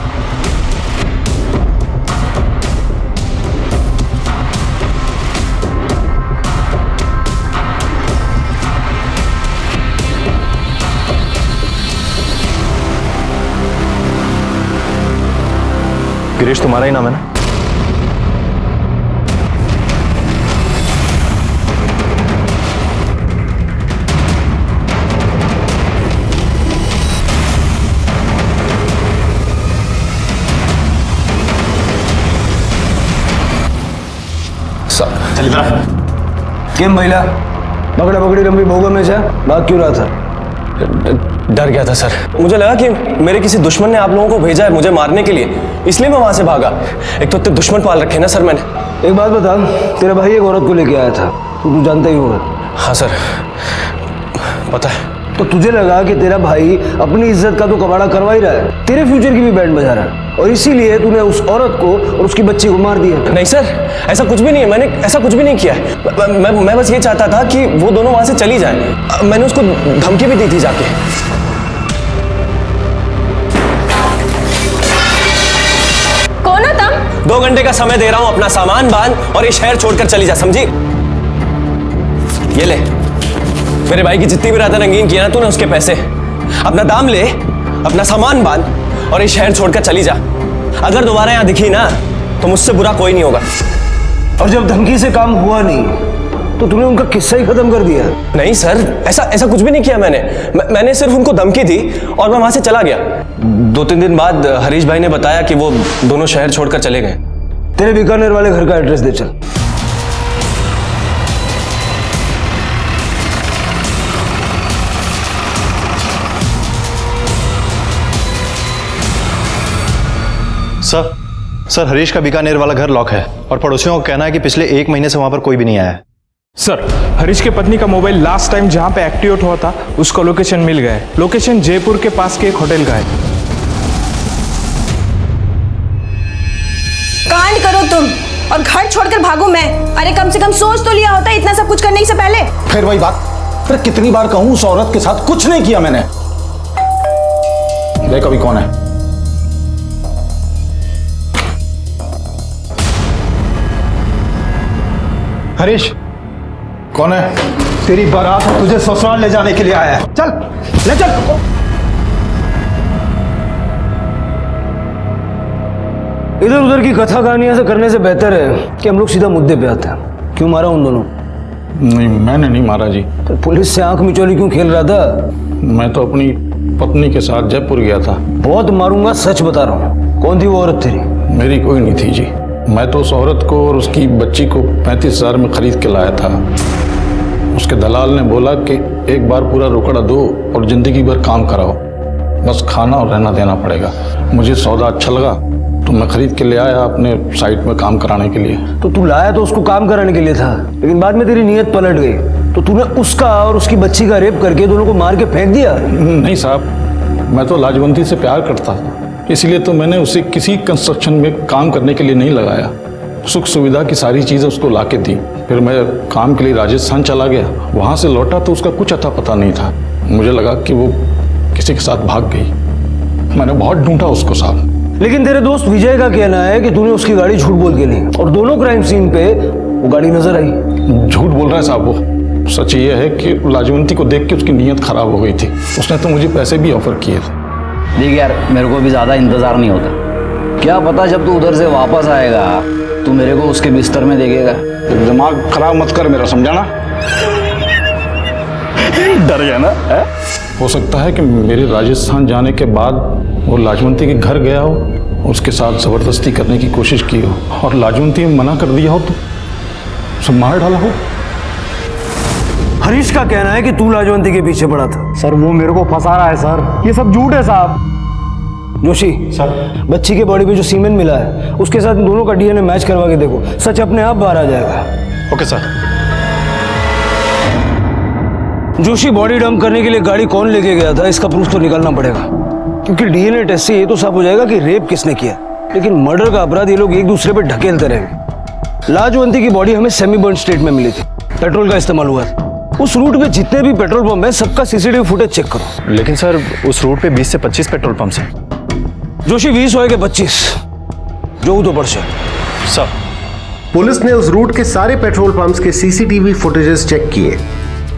गिरीश तुम्हारा ही नाम है ना? चल इधर। केम महिला पकड़ा पकड़ी लंबी भोगा में से भाग क्यों रहा था? डर गया था सर। मुझे लगा कि मेरे किसी दुश्मन ने आप लोगों को भेजा है मुझे मारने के लिए, इसलिए मैं वहां से भागा। एक तो इतने दुश्मन पाल रखे ना सर मैंने। एक बात बता, तेरा भाई एक औरत को लेके आया था, तू जानता ही होगा। हाँ सर पता है। तो तुझे लगा कि तेरा भाई अपनी इज्जत का तो कबाड़ा करवा ही रहा है, तेरे फ्यूचर की भी बैंड बजा रहा है, और इसीलिए तूने उस औरत को और उसकी बच्ची को मार दिया। नहीं सर ऐसा कुछ भी नहीं है, मैंने ऐसा कुछ भी नहीं किया है। मैं बस ये चाहता था कि वो दोनों वहां से चली जाए। मैंने उसको धमकी भी दी थी जाके। कौन हो तुम? 2 घंटे का समय दे रहा हूं, अपना सामान बांध और ये शहर छोड़कर चली जा, समझी? ये ले, मेरे भाई की जितनी भी रातें रंगीन किया ना तूने उसके पैसे। अपना दाम ले, अपना सामान बांध और ये शहर छोड़कर चली जा। अगर दोबारा यहां दिखी ना तो मुझसे बुरा कोई नहीं होगा। और जब धमकी से काम हुआ नहीं तो तूने उनका किस्सा ही खत्म कर दिया। नहीं सर ऐसा कुछ भी नहीं किया मैंने सिर्फ उनको धमकी दी और मैं वहां से चला गया। 2-3 दिन बाद हरीश भाई ने बताया कि वो दोनों शहर छोड़कर चले गए। तेरे बीकानेर वाले घर का एड्रेस दे चल। सर हरीश का बीकानेर वाला घर लॉक है और पड़ोसियों का कहना है कि पिछले 1 महीने से वहां पर कोई भी नहीं आया है। सर हरीश के पत्नी का मोबाइल लास्ट टाइम जहां पे एक्टिवेट हुआ था उसका लोकेशन मिल गया है। लोकेशन जयपुर के पास के एक होटल का है। कांड करो तुम और घर छोड़कर भागो मैं। अरे कम से कम सोच तो लिया होता इतना सब कुछ करने से पहले। फिर वही बात, फिर कितनी बार कहूं उस औरत के साथ कुछ नहीं किया मैंने। देख अभी कौन है। हरीश कौन है? तेरी बारात तुझे ससुराल ले जाने के लिए आया है। चल ले चल। इधर उधर की कथा कहानियां से करने से बेहतर है कि हम लोग सीधा मुद्दे पे आते हैं। क्यों मारा उन दोनों? नहीं मैंने नहीं मारा जी। तो पुलिस से आंख मिचौली क्यों खेल रहा था? मैं तो अपनी पत्नी के साथ जयपुर गया था। बहुत मारूंगा, सच बता रहा हूँ। कौन थी वो औरत तेरी? मेरी कोई नहीं थी जी। मैं तो उस औरत को और उसकी बच्ची को 35,000 में खरीद के लाया था। उसके दलाल ने बोला कि एक बार पूरा रोकड़ा दो और जिंदगी भर काम कराओ, बस खाना और रहना देना पड़ेगा। मुझे सौदा अच्छा लगा तो मैं खरीद के ले आया अपने साइट में काम कराने के लिए। तो तू लाया तो उसको काम कराने के लिए था, लेकिन बाद में तेरी नीयत पलट गई तो तूने उसका और उसकी बच्ची का रेप करके दोनों को मार के फेंक दिया। नहीं साहब, मैं तो लाजवंती से प्यार करता था, इसलिए तो मैंने उसे किसी कंस्ट्रक्शन में काम करने के लिए नहीं लगाया। सुख सुविधा की सारी चीज़ें उसको ला के दी। फिर मैं काम के लिए राजस्थान चला गया। वहाँ से लौटा तो उसका कुछ अता पता नहीं था। मुझे लगा कि वो किसी के साथ भाग गई। मैंने बहुत ढूंढा उसको साहब। लेकिन तेरे दोस्त विजय का कहना है कि तूने उसकी गाड़ी झूठ बोल के ली और दोनों क्राइम सीन पे वो गाड़ी नजर आई। झूठ बोल रहा है साहब वो। सच ये है कि लाजवंती को देख के उसकी नीयत खराब हो गई थी। उसने तो मुझे पैसे भी ऑफर किए थे। देख यार, मेरे को भी ज़्यादा इंतज़ार नहीं होता। क्या पता जब तू उधर से वापस आएगा तू मेरे को उसके बिस्तर में देखेगा। दिमाग खराब मत कर मेरा, समझा ना? डर गया ना है? हो सकता है कि मेरे राजस्थान जाने के बाद वो लाजवंती के घर गया हो, उसके साथ जबरदस्ती करने की कोशिश की हो और लाजवंती ने मना कर दिया हो तो उसे मार डाला हो। हरीश का कहना है कि तू लाजवंती के पीछे पड़ा था। सर वो मेरे को फंसा रहा है सर, ये सब झूठ है साहब। जोशी सर, बच्ची के बॉडी पे जो सीमेंट मिला है उसके साथ दोनों का डीएनए मैच करवा के देखो, सच अपने आप बाहर आ जाएगा। Okay sir. Joshi, body dump करने के लिए गाड़ी कौन लेके गया था इसका प्रूफ तो निकालना पड़ेगा, क्योंकि डीएनए टेस्ट से ये तो साफ हो जाएगा कि रेप किसने किया, लेकिन मर्डर का अपराध ये लोग एक दूसरे पे ढकेलते रहेंगे। लाजवंती की बॉडी हमें सेमी बर्न स्टेट में मिली थी, पेट्रोल का इस्तेमाल हुआ था। उस रूट पे जितने भी पेट्रोल पंप है सबका सीसीटीवी फुटेज चेक करो। लेकिन सर उस रूट पे 20 से 25 पेट्रोल पंप्स हैं। जोशी 20 होए के 25 जो तो पर्चे सर। पुलिस ने उस रूट के सारे पेट्रोल पंप्स के सीसीटीवी फुटेजेस चेक किए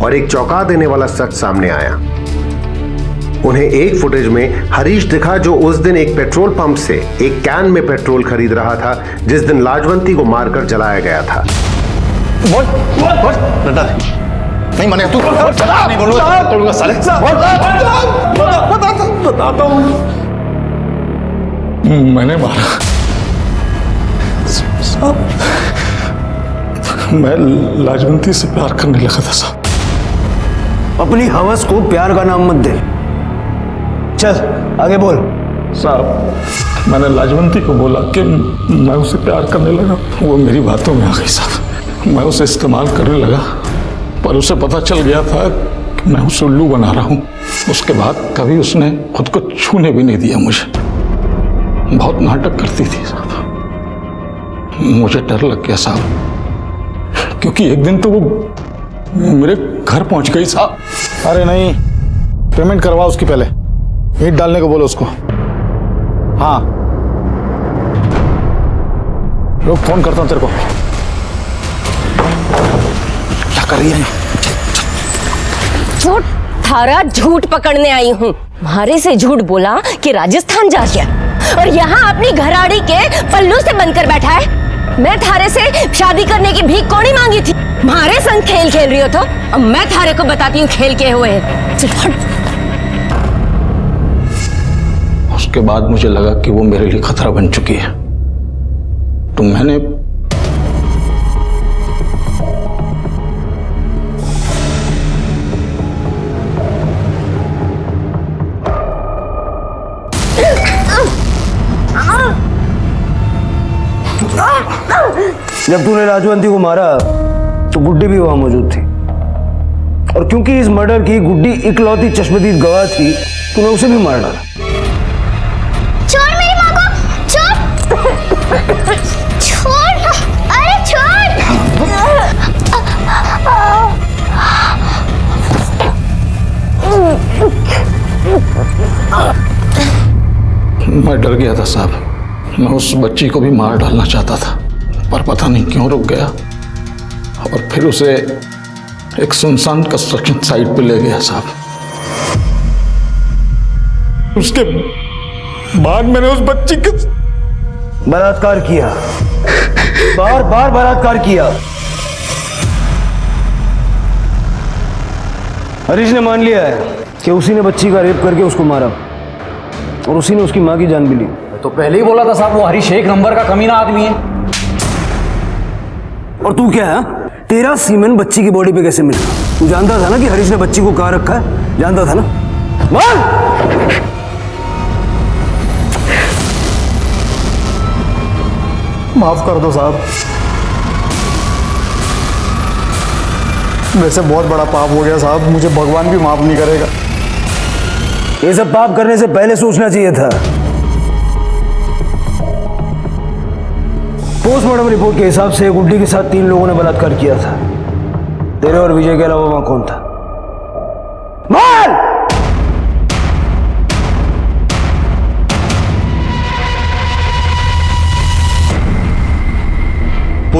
और एक चौंका देने वाला सच सामने आया। उन्हें एक फुटेज में हरीश दिखा जो उस दिन एक पेट्रोल पंप से एक कैन में पेट्रोल खरीद रहा था जिस दिन लाजवंती को मारकर जलाया गया था। नहीं माने तू नहीं बोलूंगा साले। बताता हूं मैंने मारा साहब, मैं लाजवंती से प्यार करने लगा था साहब। अपनी हवस को प्यार का नाम मत दे, चल आगे बोल। साहब मैंने लाजवंती को बोला कि मैं उसे प्यार करने लगा, वो मेरी बातों में आ गई साहब। मैं उसे इस्तेमाल करने लगा पर उसे पता चल गया था कि मैं उसे उल्लू बना रहा हूं। उसके बाद कभी उसने खुद को छूने भी नहीं दिया मुझे। बहुत नाटक करती थी साहब। मुझे डर लग गया साहब, क्योंकि एक दिन तो वो मेरे घर पहुंच गई साहब। अरे नहीं, पेमेंट करवा उसकी, पहले ईंट डालने को बोलो उसको। हाँ लोग, फोन करता हूं तेरे को। क्या कर रही है? झूठ थारा झूठ पकड़ने आई हूँ। मारे से झूठ बोला कि राजस्थान जा गया और यहाँ अपनी घराड़ी के पल्लू से बनकर बैठा है। मैं थारे से शादी करने की भीख कौड़ी मांगी थी, मारे संग खेल खेल रही हो तो अब मैं थारे को बताती हूँ खेल के हुए। चल हट। उसके बाद मुझे लगा कि वो मेरे लिए खतरा बन चुकी है, तो मैंने जब तूने लाजवंती को मारा तो गुड्डी भी वहां मौजूद थी, और क्योंकि इस मर्डर की गुड्डी इकलौती चश्मदीद गवाह थी तूने उसे भी मार डाला। छोड़ मेरी माँ को, छोड़ छोड़, अरे छोड़। मैं डर गया था साहब। मैं उस बच्ची को भी मार डालना चाहता था, पर पता नहीं क्यों रुक गया और फिर उसे एक सुनसान कंस्ट्रक्शन साइट पे ले गया साहब। उसके बाद मैंने उस बच्ची के बलात्कार किया, बार बार बलात्कार किया। हरीश ने मान लिया है कि उसी ने बच्ची का रेप करके उसको मारा और उसी ने उसकी माँ की जान भी ली। तो पहले ही बोला था साहब, वो हरीश एक नंबर का कमीना आदमी है। और तू क्या है? तेरा सीमेंट बच्ची की बॉडी पे कैसे मिला? तू जानता था ना कि हरीश ने बच्ची को कहाँ रखा है? जानता था ना? बोल। माफ कर दो साहब, वैसे बहुत बड़ा पाप हो गया साहब, मुझे भगवान भी माफ नहीं करेगा। ये सब पाप करने से पहले सोचना चाहिए था। पोस्टमार्टम रिपोर्ट के हिसाब से गुड्डी के साथ 3 लोगों ने बलात्कार किया था। तेरे और विजय के अलावा वहां कौन था? बोल!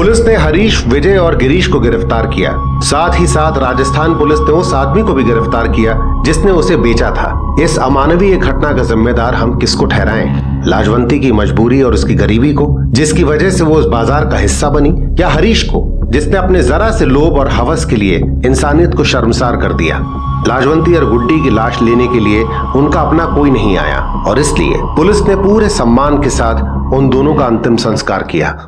पुलिस ने हरीश, विजय और गिरीश को गिरफ्तार किया। साथ ही साथ राजस्थान पुलिस ने उस आदमी को भी गिरफ्तार किया जिसने उसे बेचा था। इस अमानवीय घटना का जिम्मेदार हम किसको ठहराएं? लाजवंती की मजबूरी और उसकी गरीबी को, जिसकी वजह से वो उस बाजार का हिस्सा बनी, या हरीश को, जिसने अपने जरा से लोभ और हवस के लिए इंसानियत को शर्मसार कर दिया? लाजवंती और गुड्डी की लाश लेने के लिए उनका अपना कोई नहीं आया और इसलिए पुलिस ने पूरे सम्मान के साथ उन दोनों का अंतिम संस्कार किया।